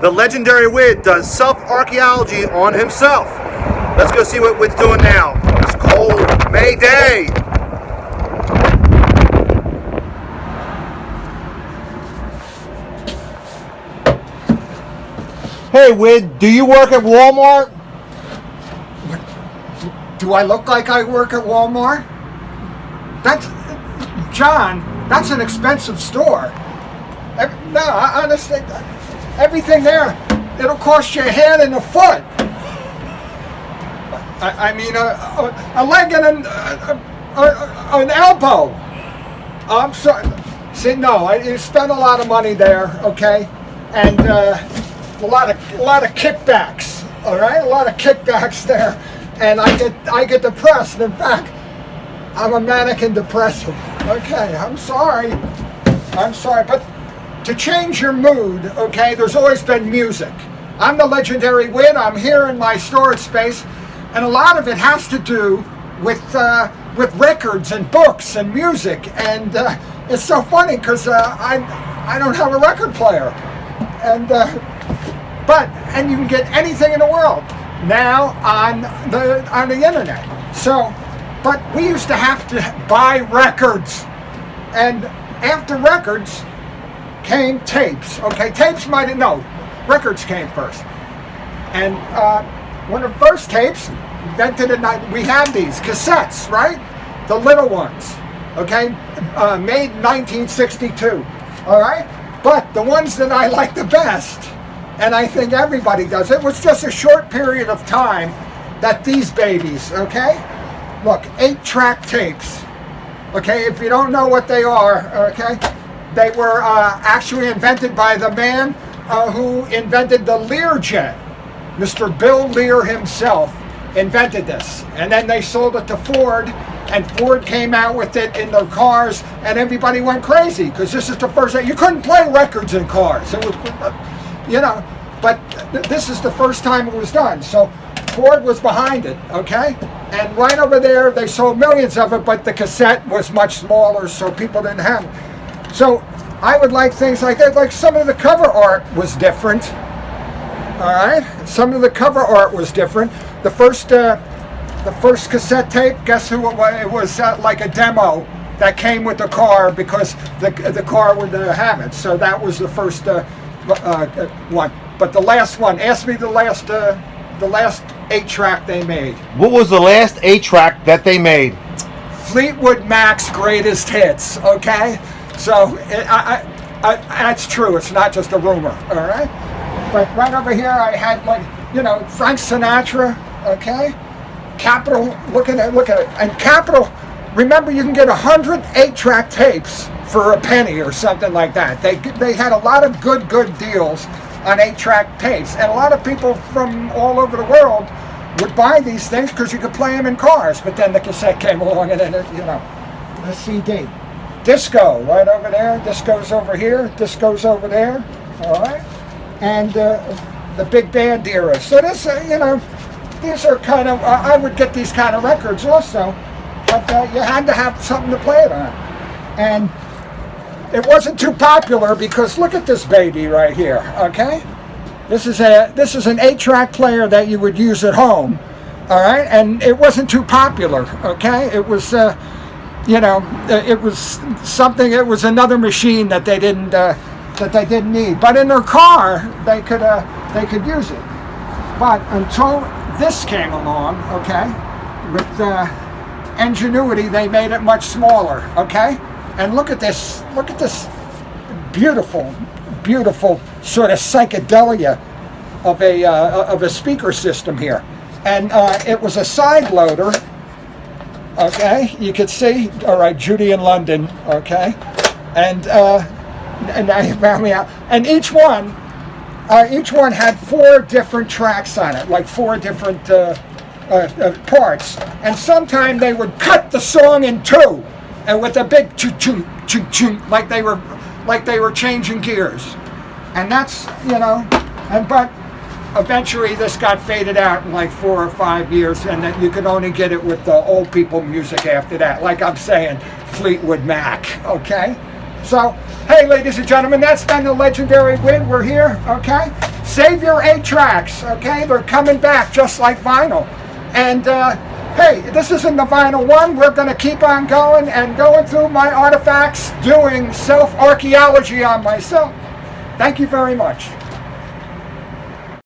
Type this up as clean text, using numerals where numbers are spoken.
The Legendary Wid does self-archeology on himself. Let's go see what Wid's doing now. It's cold May day. Hey Wid, do you work at Walmart? Do I look like I work at Walmart? John, that's an expensive store. No, honestly, everything there, it'll cost you a hand and a foot. I mean, a leg and an elbow. I'm sorry. See, no, you spend a lot of money there, okay? And a lot of kickbacks, all right? A lot of kickbacks there. And I get depressed. In fact, I'm a manic and depressive. Okay, I'm sorry, but to change your mood, okay, there's always been music. I'm the Legendary Wid. I'm here in my storage space, and a lot of it has to do with records and books and music. And it's so funny because I don't have a record player, and you can get anything in the world now on the internet. So, but we used to have to buy records, and after records came tapes. Okay, tapes records came first. And when the first tapes invented, we had these cassettes, right? The little ones, okay, made in 1962. All right, but the ones that I like the best, and I think everybody does, it was just a short period of time that these babies, okay, look, 8-track tapes. Okay, if you don't know what they are, okay, they were actually invented by the man who invented the Learjet. Mr. Bill Lear himself invented this. And then they sold it to Ford, and Ford came out with it in their cars, and everybody went crazy because this is the first time. You couldn't play records in cars. It was, but this is the first time it was done. So Ford was behind it, okay? And right over there, they sold millions of it, but the cassette was much smaller, so people didn't have it. So I would like things like that. Like some of the cover art was different. All right, some of the cover art was different. The first cassette tape, guess who it was? It was like a demo that came with the car because the car would have it. So that was the first one. But the last one, ask me the last 8-track they made. What was the last 8-track that they made? Fleetwood Mac's greatest hits, okay? So that's true. It's not just a rumor, all right? But right over here, I had Frank Sinatra, okay? Capitol, look at it. And Capitol, remember you can get 100 8-track tapes for a penny or something like that. They had a lot of good deals on 8-track tapes, and a lot of people from all over the world would buy these things because you could play them in cars. But then the cassette came along, and then the CD. Disco, right over there. Disco's over here. Disco's over there. All right. And the big band era. So this, these are kind of, I would get these kind of records also, but you had to have something to play it on. And it wasn't too popular because look at this baby right here, okay? This is an 8-track player that you would use at home, all right? And it wasn't too popular, okay? It was, it was something. It was another machine that they didn't need. But in their car, they could use it. But until this came along, okay, with ingenuity, they made it much smaller, okay? And look at this beautiful sort of psychedelia of a speaker system here. And it was a side loader, okay? You could see, all right, Judy in London, okay? And now you found me out. And each one had 4 different tracks on it, like 4 different parts. And sometimes they would cut the song in 2, and with a big choo choo choo, like they were changing gears. And that's but eventually this got faded out in like 4 or 5 years, and then you could only get it with the old people music after that. Like I'm saying, Fleetwood Mac, okay? So, hey, ladies and gentlemen, that's been the Legendary Wid. We're here, okay? Save your 8 tracks, okay? They're coming back just like vinyl. And hey, this isn't the vinyl one. We're going to keep on going and going through my artifacts, doing self-archaeology on myself. Thank you very much.